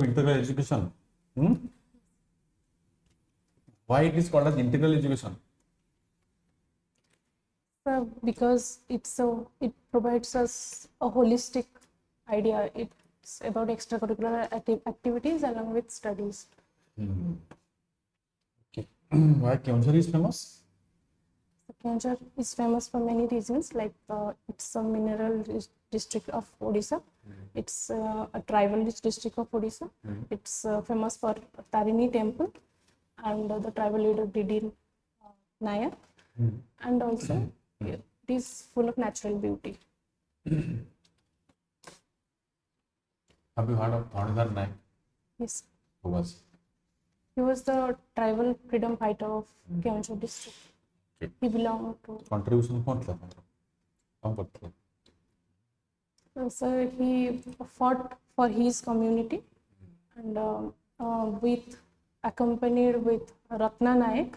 integral education. Why it is called as integral education? Because it provides us a holistic idea. It's about extracurricular activities along with studies. Okay. Why Keonjhar is famous? Keonjhar is famous for many reasons, like it's a mineral district of Odisha. It's a tribal district of Odisha. It's famous for Tarini temple and the tribal leader Didi Nayak. And also it is full of natural beauty. Have you heard of Dhanidhar Nayak? Yes. Who was? He was the tribal freedom fighter of Keonjhar district. Okay. He belonged to. Contribution कौन था? कौन करता? So he fought for his community and accompanied with Ratna Nayak,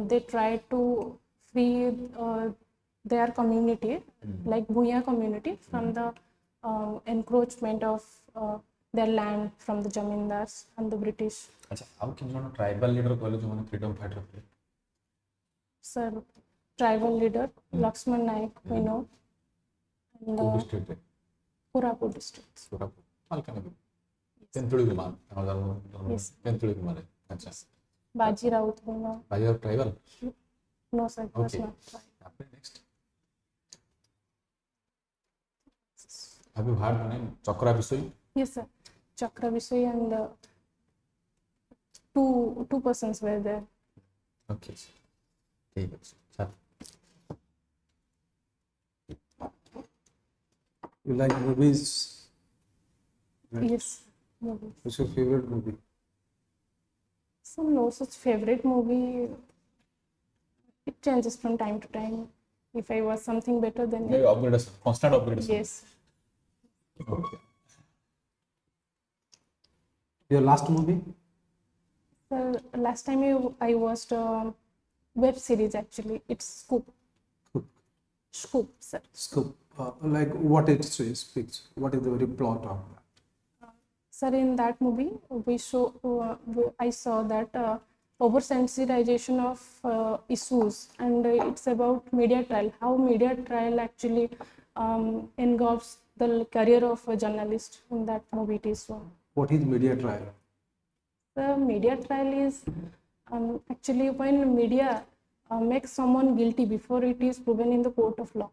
they tried to free their community, like Bhuya community, from the encroachment of their land from the Jamindars and the British. अच्छा, आप किन zone tribal leader कहले जो माने freedom fighter थे? Sir, tribal leader Lakshman Nayak, we know. And Who district है? Koraput district. Koraput. Malkangiri. तेंतुली विमान. Yes. तेंतुली विमान है. अच्छा. Baji Raut, we know. Baji Raut tribal? No, sir, it was Okay. not tribal. Next. Have you heard the name Chakra Bisoi? Yes, sir. Chakra Bisoi and two persons were there. Okay. ठीक है. चल. You like movies? Right. Yes. Movie. What's your favorite movie? So no such favorite movie. It changes from time to time. If I was something better, then Maybe upgrade, constant upgrade. yes. Okay. Your last movie? So last time I watched a web series actually. It's Scoop. Scoop, sir. Scoop. Like what it speaks? What is the very plot of that? Sir, in that movie, I saw that oversensitization of issues, and it's about media trial. How media trial actually engulfs the career of a journalist. In that movie, it is one. What is media trial? The media trial is actually when media makes someone guilty before it is proven in the court of law.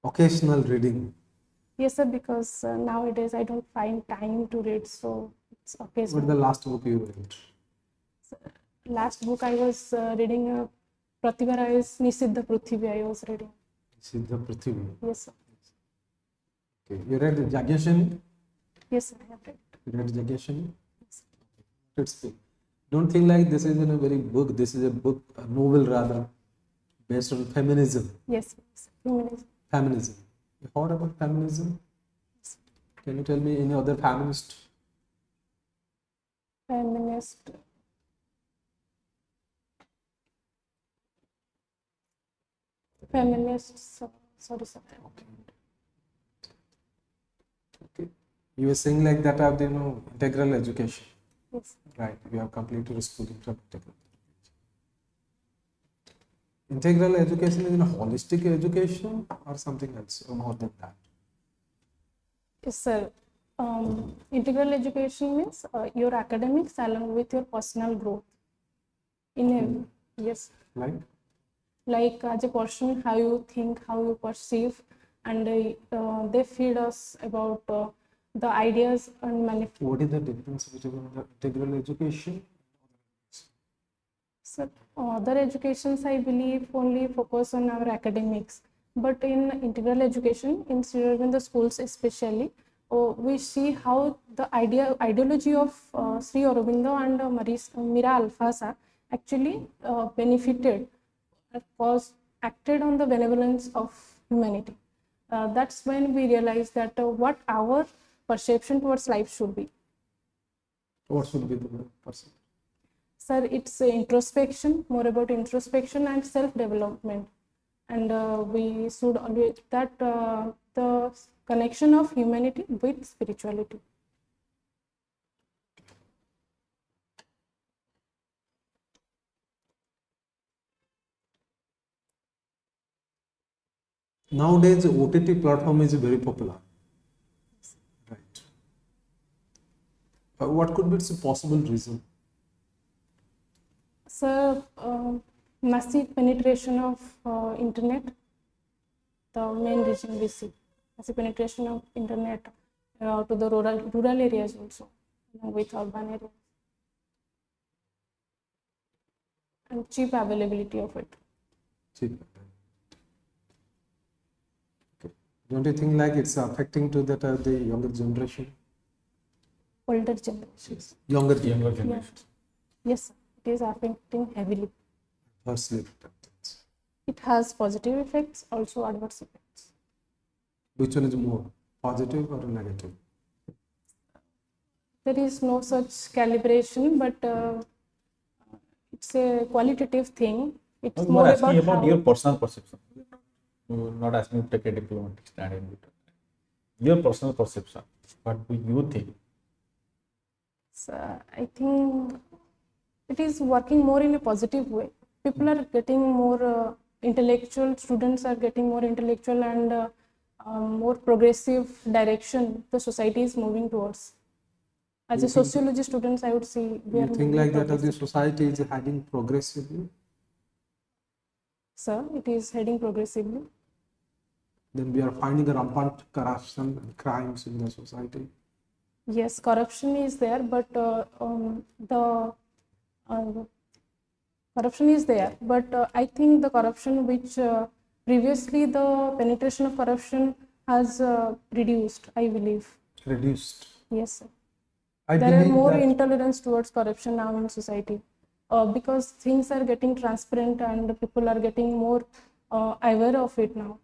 Occasional reading. Yes, sir, because nowadays I don't find time to read, so it's occasional. What is the last book you read? Last book I was reading Pratibha Ray's Nisiddha Prithvi. I was reading. Siddha Prithvi. Yes, sir. Okay. You read Jagyashini? Yes, sir, I have read. You read Jagyashini? Yes. Let's speak. Don't think like this is in a very book. This is a book, a novel rather, based on feminism. Yes, yes. Feminism. Feminism. You heard about feminism? Yes. Can you tell me any other feminist? Feminist. Feminists. Sorry, sir. Okay. You were saying like that of the integral education. Yes. Right. You have completed schooling from integral. Integral education is a holistic education or something else or more than that? Yes, sir. Integral education means your academics along with your personal growth. Yes. Like as a person, how you think, how you perceive, and they feed us about the ideas and manifest. What is the difference between the integral education? So, other educations, I believe, only focus on our academics. But in integral education, in Sri Aurobindo schools especially, we see how the ideology of Sri Aurobindo and Mira Alfasa actually benefited, acted on the benevolence of humanity. That's when we realize that what our perception towards life should be. What should be the perception? Sir, it's introspection, more about introspection and self-development. And we should always, the connection of humanity with spirituality. nowadays OTT platform is very popular. Right. What could be its possible reason? So, massive penetration of internet, the main reason we see. Massive penetration of internet to the rural areas also, along with urban areas. And cheap availability of it. Cheap. Okay. Don't you think like it's affecting to that the younger generation? Older generations. Younger Younger generation. generation. Yes, sir. It is affecting heavily. Firstly, It has positive effects, also adverse effects. which one is more positive or negative? There is no such calibration, but it's a qualitative thing. It's I'm more not asking about how your personal perception. You're not asking to take a diplomatic stand in between. Your personal perception. What do you think? I think it is working more in a positive way. People are getting more intellectual, students are getting more intellectual and more progressive direction the society is moving towards. As You a think- sociology students, I would say we You are think moving like that of the progressive. society is heading progressively? Sir, it is heading progressively. Then we are finding a rampant corruption and crimes in the society. Yes, corruption is there, but the corruption is there. But I think the corruption which previously the penetration of corruption has reduced, I believe. Reduced. Yes, sir. I There are believe more that intolerance towards corruption now in society because things are getting transparent and people are getting more aware of it now.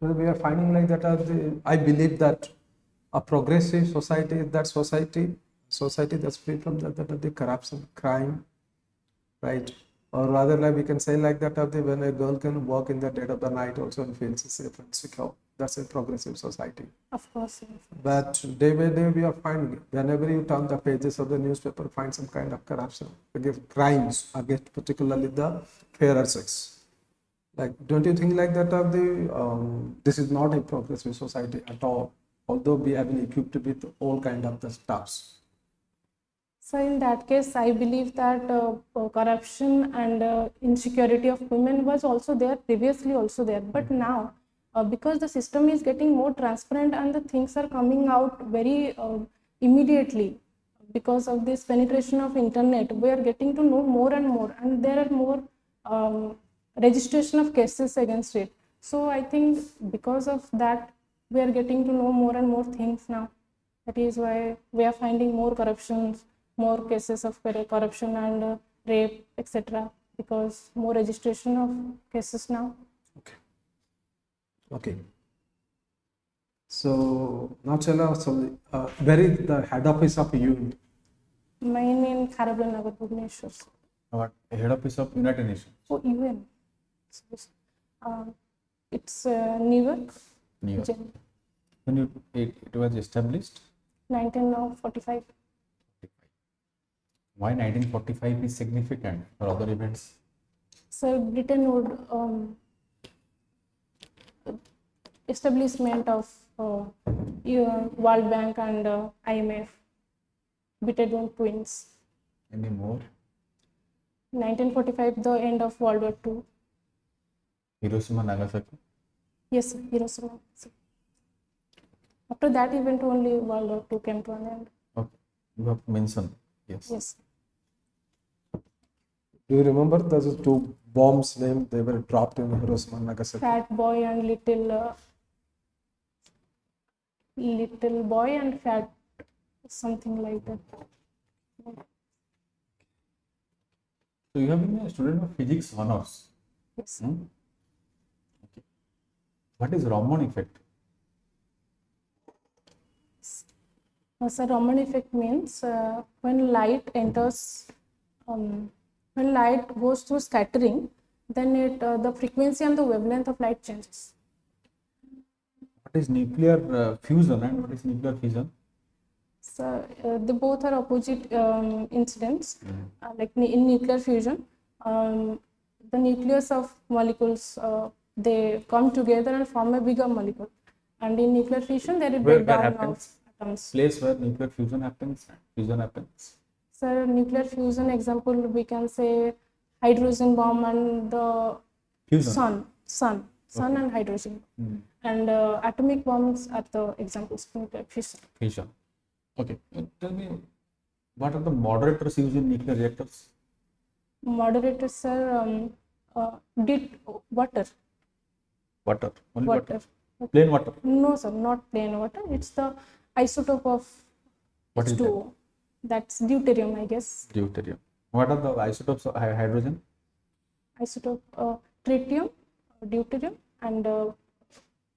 well, we are finding like that I believe that a progressive society is that society that's free from that of the corruption, crime, right? Or rather like we can say like that of the when a girl can walk in the dead of the night also and feels safe and secure. That's a progressive society. Of course, yes. But day by day we are finding whenever you turn the pages of the newspaper, find some kind of corruption against crimes against particularly the fairer sex. Like, don't you think like that of the this is not a progressive society at all? Although we have been equipped with all kind of the stuffs. So in that case, I believe that corruption and insecurity of women was also there previously also there, but now because the system is getting more transparent and the things are coming out very immediately because of this penetration of internet, we are getting to know more and more, and there are more registration of cases against it. So I think because of that, we are getting to know more and more things now. That is why we are finding more corruptions, more cases of corruption and rape, etc. Because more registration of cases now. Okay. So now Chala, so where is the head office of you? Mine in Harapriya Nagar, Bhubaneswar. What head office of United Nations? Oh, UN. It's New York. New York. Gen- When it was established? 1945. Why 1945 is significant for other events? So Britain would establishment of World Bank and IMF, Britain twins. Any more? 1945, the end of World War II. Hiroshima, Nagasaki? Yes, Hiroshima. After that event, only World War II came to an end. Okay, you have mentioned. Yes. Yes. Do you remember those two bombs named they were dropped in Hiroshima and Nagasaki? Fat boy and little boy and fat, something like that. So you have been a student of physics honors. Yes. Okay. What is Raman effect? So Raman effect means when light enters, when light goes through scattering, then the frequency and the wavelength of light changes. What is nuclear fusion and what is nuclear fission? So they both are opposite incidents. Like in nuclear fusion, the nucleus of molecules they come together and form a bigger molecule. And in nuclear fission, there is Where breakdown happens? of atoms. Place where nuclear fusion happens. Fusion happens. So nuclear fusion example, we can say hydrogen bomb and the Fusion. sun Okay. and hydrogen. Mm. And atomic bombs are the examples of nuclear fission. Fission. Okay. Tell me, what are the moderators used in nuclear reactors? Moderators are did water. Water. Only Water. Plain water. No, sir, not plain water. It's the isotope of What is that? H2O. That's deuterium, I guess. Deuterium. What are the isotopes of hydrogen? Isotope tritium, deuterium, and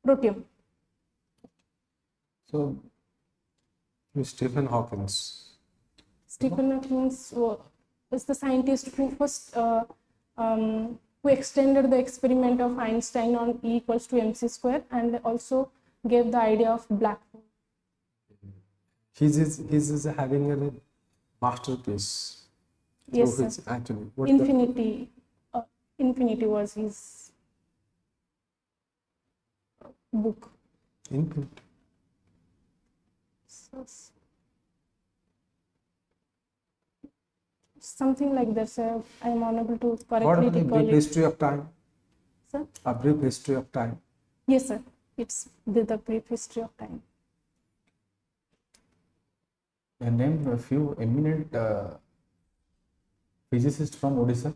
protium. So, Stephen Hawking. Stephen Hawking is the scientist who first who extended the experiment of Einstein on E equals to mc square, and also gave the idea of black hole. He's having a masterpiece. Yes, through sir. which actually what Infinity was his book. Infinity. So, something like that, sir. I am unable to What correctly is the recall brief it. history of time? Sir? A brief history of time. Yes, sir. It's the brief history of time. name a few eminent physicists from Odisha.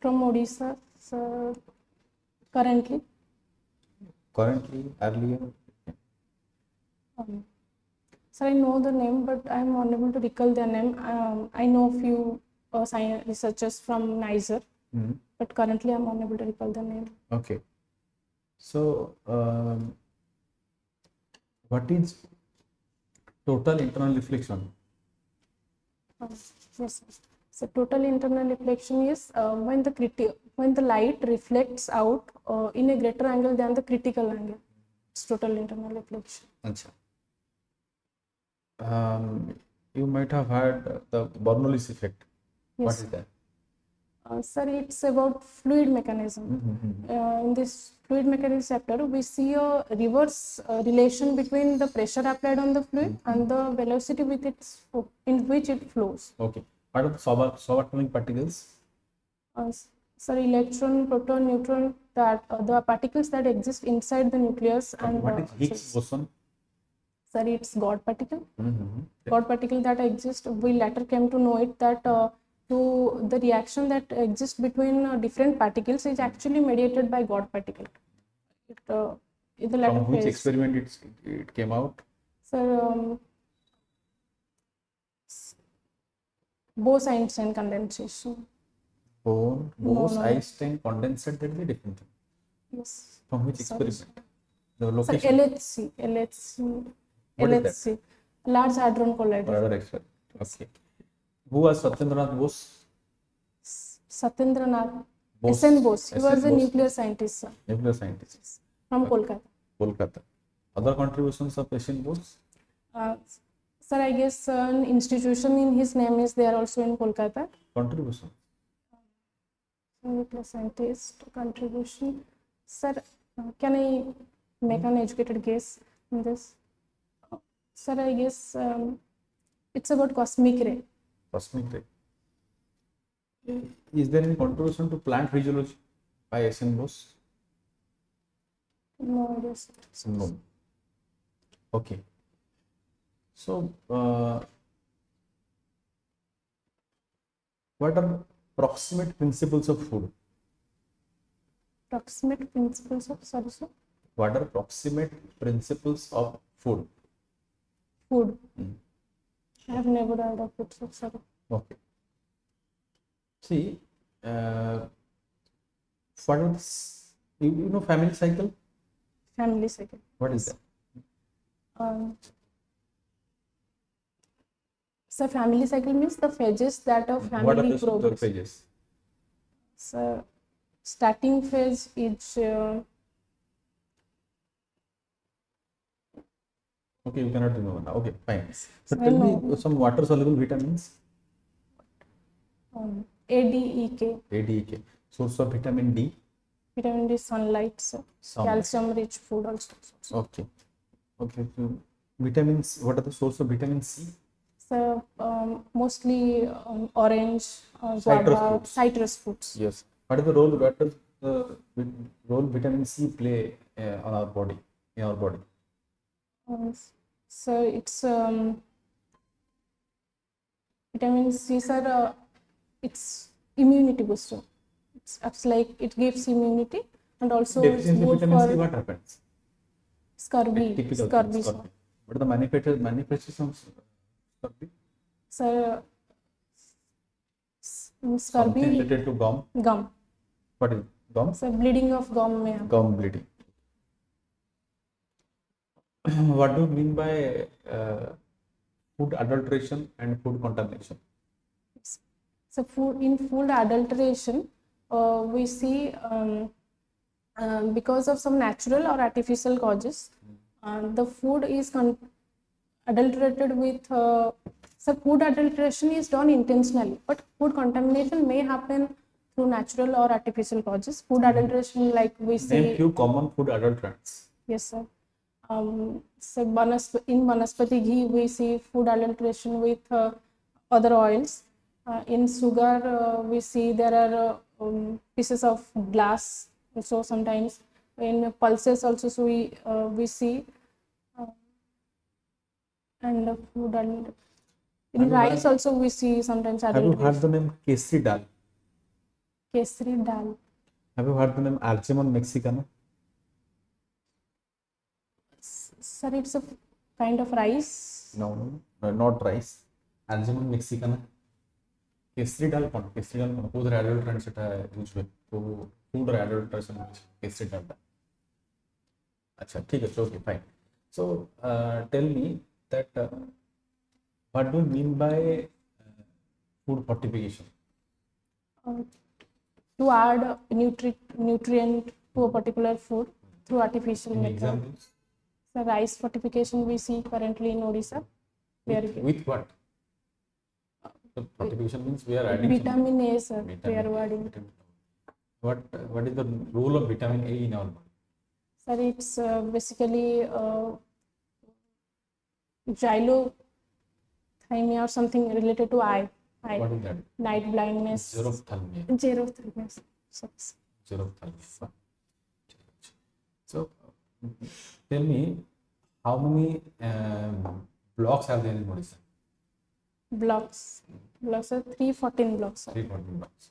From Odisha, sir. Currently, Earlier. sir, I know the name, but I am unable to recall their name. I know a few science researchers from Niger, Mhm. but currently I am unable to recall the name. Okay. So, what is total internal reflection? Yes, sir. So total internal reflection is when the light reflects out in a greater angle than the critical angle. It's total internal reflection. Achha. You might have heard the Bernoulli's effect. Yes, What is sir. that? Sir, it's about fluid mechanism. Mhm. In this fluid mechanism chapter, we see a reverse relation between the pressure applied on the fluid and the velocity with in which it flows. Okay. What are the subatomic particles? Sir, electron, proton, neutron, that the particles that exist inside the nucleus. And What is Higgs boson? Sir, it's God particle. Mm-hmm. God particle that exists. We later came to know it that to the reaction that exists between different particles is actually mediated by God particle. In the latter From which phase. experiment it came out? Sir, Bose-Einstein condensation. Bose-Einstein condensate, that is a different thing. Yes. From which Sorry, experiment? The Sir, location. What is LHC, Large Hadron Collider. Another experiment. Okay. Who was Satyendranath Bose? Satyendranath Bose. SN Bose. He SN was a Bose. nuclear scientist, sir, Nuclear scientist. from Okay. Kolkata. Kolkata. Other contributions of SN Bose? Sir, I guess an institution in his name is there also in Kolkata. Contribution. Nuclear scientist contribution. Sir, can I make an educated guess in this? Sir, I guess it's about cosmic ray. Cosmic ray. Is there any contribution to plant physiology by SN Bose? No idea, sir. No. Okay. So, what are proximate principles of food? Proximate principles of, sorry, sir? What are proximate principles of food? Food. Mm. I have never heard of it, so sorry. Okay. See, what is, you know family cycle? Family cycle. What is that? So family cycle means the phases that a What are family the progress. phases? So starting phase is Okay, you cannot remember now. Okay, fine. So I tell know. me some water soluble vitamins. ADEK. ADEK. Source of vitamin D. Vitamin D, sunlight, so Sunlight. calcium rich food also. Okay. Okay. So vitamins. What are the source of vitamin C? So mostly orange, Citrus guava, fruits. citrus fruits. Yes. What is the role? What does the role vitamin C play on our body? In our body. So it's vitamin C, sir. It's immunity booster. It's like it gives immunity and also it's Deficiency of good vitamin C. for What happens? scurvy. Typical Scurvy, sir. scurvy. What are the manifestations of scurvy? So Something scurvy, related to gum. gum. What is gum? So bleeding of gum may happen. Gum bleeding. What do you mean by food adulteration and food contamination? So food adulteration, we see because of some natural or artificial causes, the food is adulterated with. So food adulteration is done intentionally, but food contamination may happen through natural or artificial causes. Food adulteration, like we see. Name few common food adulterants. Yes, sir. So in Banaspati ghee, we see food adulteration with other oils. In sugar, we see there are pieces of glass. Also, sometimes in pulses also, so we see and food adulteration. In rice also, we see sometimes Have you adulteration. heard the name kesri dal? Kesari dal. Have you heard the name Argemon mexicana? Sir, it's a kind of rice. No, not rice. Argemon mexicana. Kesri dal कौन? Kesri dal कौन? Food adulterant सेटा use हुए. तो food adulteration kesri dal. अच्छा ठीक है, okay, fine. So tell me that what do you mean by food fortification? To add nutrient to a particular food through artificial Any method. examples? So rice fortification we see currently in Odisha. With what? The fortification means we are adding Vitamin A, sir. vitamin We are A. adding. What is the role of vitamin A in our body? Sir, it's basically xylothymia or something related to eye. What is that? Night blindness. Xerophthalmia. Xerophthalmia. Xerophthalmia. So tell me, how many blocks are there in Odisha? Blocks are 314 blocks. Sir. 314 blocks.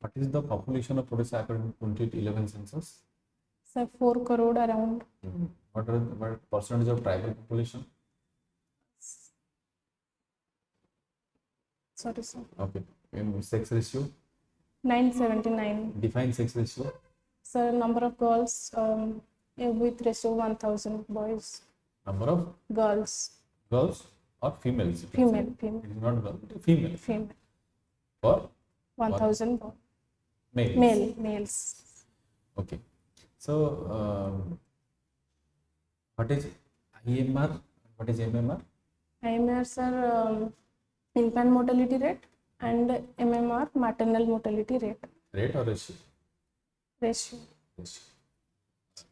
What is the population of Odisha according to 2011 census? Sir, 4 crore around. What percentage of tribal population? Sorry, sir. Okay. In sex ratio? 979. Define sex ratio. Sir, number of girls with ratio 1000 boys. Number of Girls. girls or females? you can Female. say. Female. It is not girl, it is female. Female. For 1000 males. males. Okay. So what is IMR? What is MMR? IMR, sir, infant mortality rate, and MMR, maternal mortality rate. Rate or ratio? Ratio. Ratio.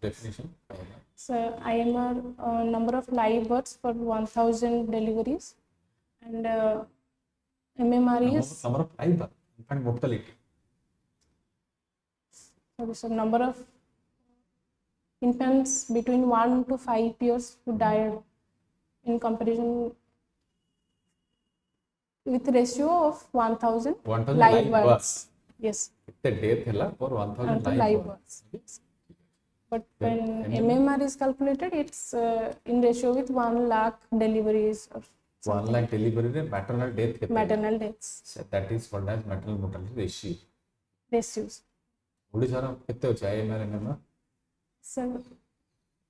Definition? IMR. So IMR, number of live births per 1000 deliveries, and MMR is Number of live birth, infant mortality. sorry, so number of infants between 1 to 5 years who died in comparison with ratio of 1000 1000 live live births. Yes, The death hela for 1000 and live live births. births. But Then when MMR MMR is calculated, it's in ratio with 1 lakh deliveries or 1 lakh delivery rate, maternal death kete? maternal deaths. So that is called as maternal mortality ratio. Ratios. Odisha kete hoche IMR MMR? So,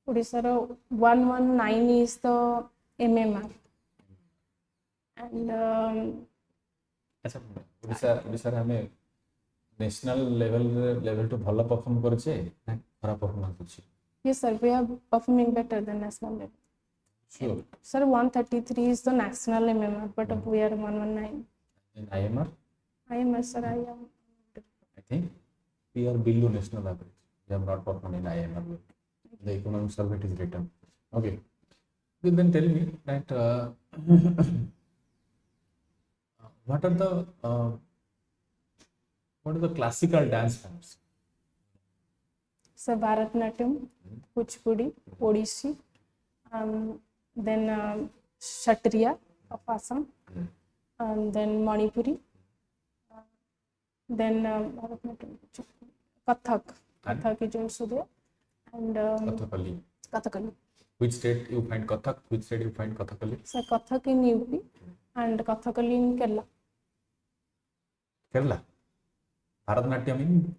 Odisha 119 is the MMR. And अच्छा ओडिशा रे हमें national level तो भलो perform करछे ना खराब performance अछि? yes, sir, we are performing better than national level. Sure. Sir, 133 is the national MMR, but we are 119. In IMR? I am, yes, sir, I am. I think we are below national average. We have not performed in IMR yet. The economic survey is written. Okay. Then tell me that what are the classical dance forms? So Bharatanatyam, Kuchipudi, Odissi, then Kshatriya of Assam, then Manipuri, then Bharatanatyam, Kuchipudi, Kathak is also there, and Kathakali. Kathakali. Which state you find Kathak? Which state you find Kathakali? So Kathak in UP and Kathakali in Kerala. Kerala. Bharatanatyam in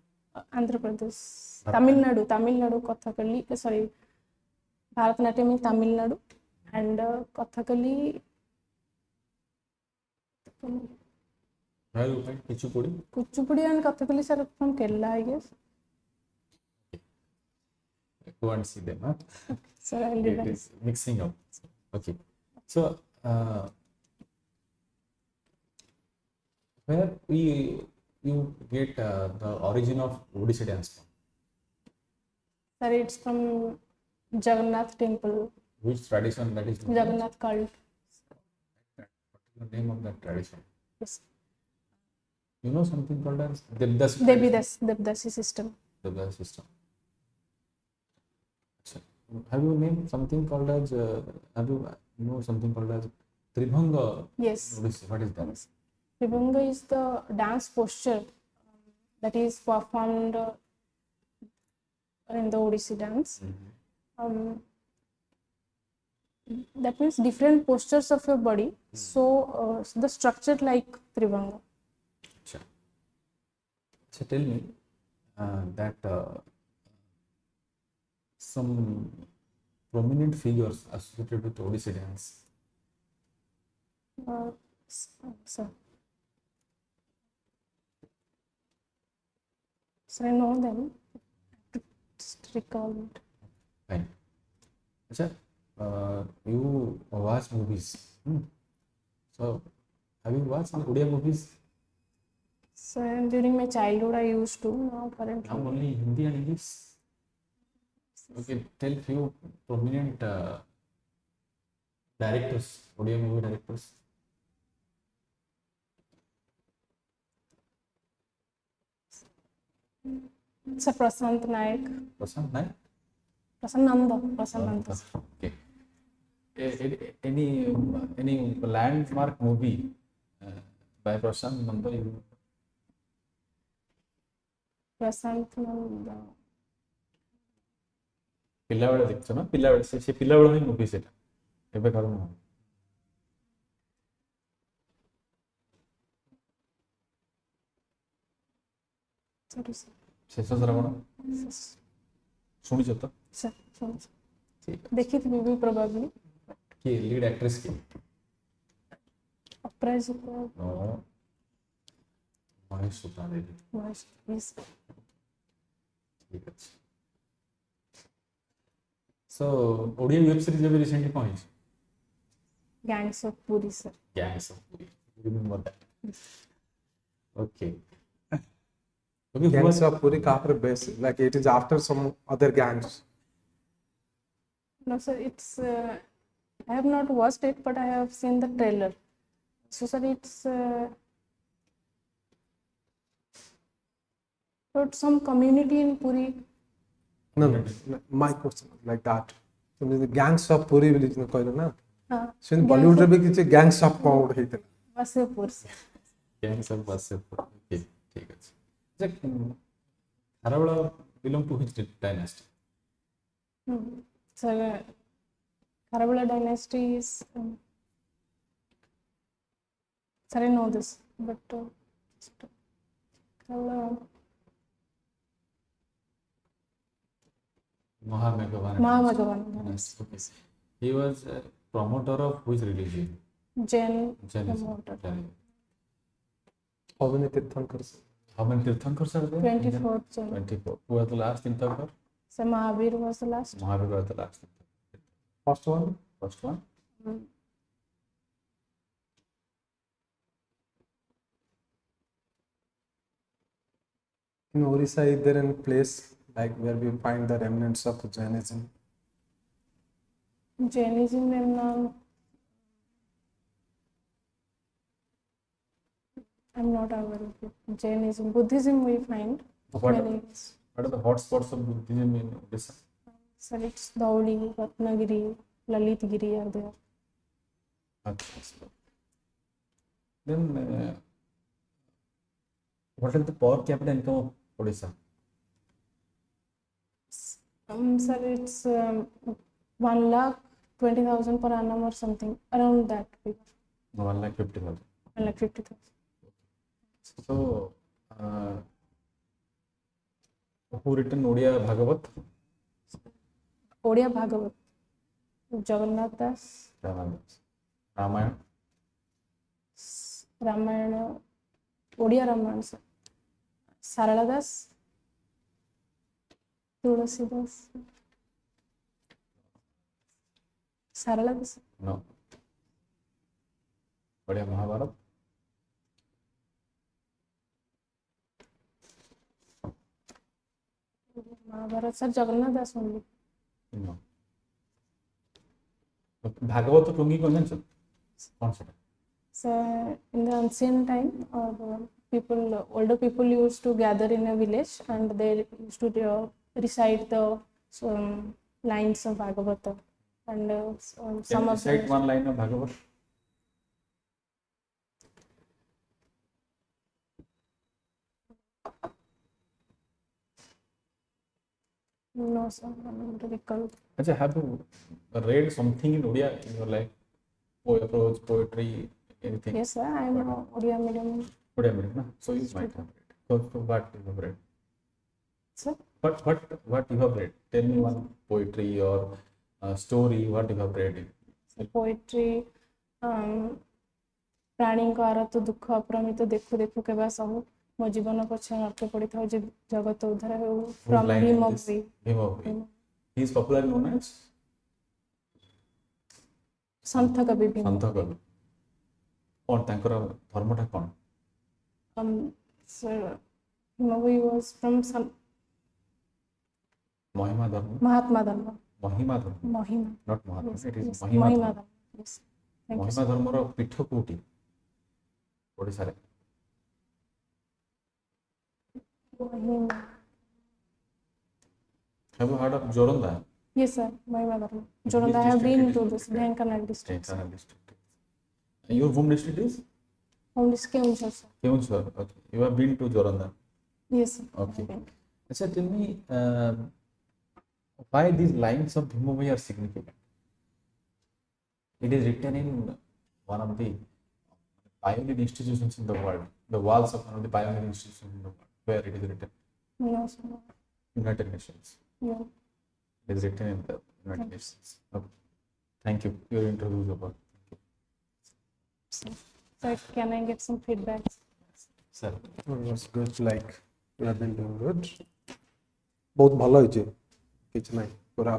Andhra Pradesh, Tamil Nadu, Kathakali, sorry, Bharatanatyam in Tamil Nadu and Kathakali. where you find Kuchipudi? Kuchipudi and Kathakali are from Kerala, I guess. Go and see them. Huh? So I'll do It that. is mixing up. Okay. So where you get the origin of Odissi dance form? Sir, it's from Jagannath temple, Which tradition that is? Jagannath cult. What is the name of that tradition? Yes. You know something called as Devdas? Devdasi system. Devdas system. So, have you named something called as? Have you know something called as Tribhanga? Yes. Odissi? What is that? Tribhanga is the dance posture that is performed in the Odissi dance. That means different postures of your body. So the structure like Tribhanga. So tell me that some prominent figures associated with Odissi dance. Sir, I know them. I have to just recall it. Fine. Achha, you watch movies. So have you watched some Odia movies? So during my childhood, I used to. Now currently, Now only Hindi and English. Okay, tell few prominent directors, Odia movie directors. it's a Prasant Naik, Prasant Naik? Prasannanda. Okay. Any landmark movie by Prasant Nanda? Prasant Nanda. ପିଲାବେଳେ ଦେଖିଛ ନା ପିଲାବେଳେ ସେ ପିଲାବେଳେ ହିଁ movie ସେଟା ଏବେ କାରଣ ନୁହଁ Sorry, sir. ଶେଷ ଶ୍ରାବଣ ଶୁଣିଛ ତ Sir, sorry. ଠିକ ଦେଖିଥିବି ବି probably. କିଏ ଲିଡ୍ ଆକ୍ଟ୍ରେସ୍ କିଏ Uprising. ମହେଶ ସୁତା ଦେବୀ Yes. ଠିକ ଅଛି ସୋ ଓଡ଼ିଆ ୱେବ୍ ସିରିଜ୍ ଏବେ ରିସେଣ୍ଟଲି କ'ଣ ହେଇଛି Gangs of Puri, sir. Gangs of Puri. Remember that. Okay. Okay. Gangs of Puri kaapre base, like it is after some other gangs. No, sir, it's. I have not watched it, but I have seen the trailer. So, sir, it's about some community in Puri. No, my question was like that. So the gangs of Puri will you know na. So in Bollywood रे भी किसी gangs of कौन उड़ ही थे. Vasipur. Gangs of Wasseypur. Okay. ठीक ଅଛି Kharabela belong to which dynasty? So, Harapriya dynasty is. Sir, I know this, but Mahameghavana. Okay. He was a promoter of which religion? Jain Jainism. promoter. How many Tirthankars? How many Tirthankars are there? 24th Jain. 24. Who was the last Tirthankar? So Mahavir was the last. Mahavir was the last Tirthankar. First one? First one? In Orissa, is there any place like where we find the remnants of Jainism? Jainism in I'm not aware of it. Jainism, Buddhism we find What, many. what are the hotspots of Buddhism in Odisha? So it's Dhauli, Ratnagiri, Lalitgiri are there. Okay. Then, what is the per capita income of Odisha? Sir, it's 1,20,000 per annum or something around that figure. 1,50,000. 1,50,000. So, who written Odia Bhagavat? Odia Bhagavat, Jagannath Das, Ramayana. Ramayana, Odia Ramayana, sir. Sarala Das, Tulasi Das, Sarala Das, No. Odia Mahabharat. Mahabharat, sir, Jagannath Das only. No. Bhagavad Tungi कौन है कौन सा? So in the ancient time, older people used to gather in a village and they used to recite the lines of Bhagavata. And some of Recite them. one line of Bhagavat. No, sir, I don't recall. Achha, have you read something in Odia in your life? Prose, poetry, anything? Yes, sir, I am a Odia medium. Odia medium, na? So you might have read. So what you have read? Sir, What you have read? Tell me one poetry or story. What you have read? poetry, प्राणीଙ୍କ आरत दुख अप्रमित देखु देखु केबा सहु मो जीवन पछे नटे पड़ी था जे जगत उद्धार हो from him of we. He is popularly known as संत कवि भीम. संत कवि. और तांकर धर्मटा कौन? Sir, Himavi was from some महिमा धर्म. Mahatma Dharma. महिमा धर्म. Mahima. Not Mahatma. Yes, It is yes. महिमा Mahima धर्म. Dharma. Yes. Thank you, महिमा sir. धर्मर पीठ कोठी ओडिसा रे. Mahima. Have you heard of Joronda? Yes, sir. Mahima Dharma. Joranda, I Which have been district to it this is? Dhenkanal district. Dhenkanal district. Your home district is? Home district Keonjhar, sir. Keonjhar. Okay. You have been to Joronda. Yes, sir. Okay. I have been. Achha, tell me why these lines of Bhimabhai are significant. It is written in one of the pioneer institutions in the world, the walls of one of the pioneer institutions in the world, where it is written. No, sir. United Nations. Yeah. It is written in the United Nations. Okay. Thank you. Your interview is over. Sir, can I get some feedback? Sir. It was good, like we have been doing good. बहुत ଭଲ ହେଇଛି କିଛି ନାହିଁ ପୁରା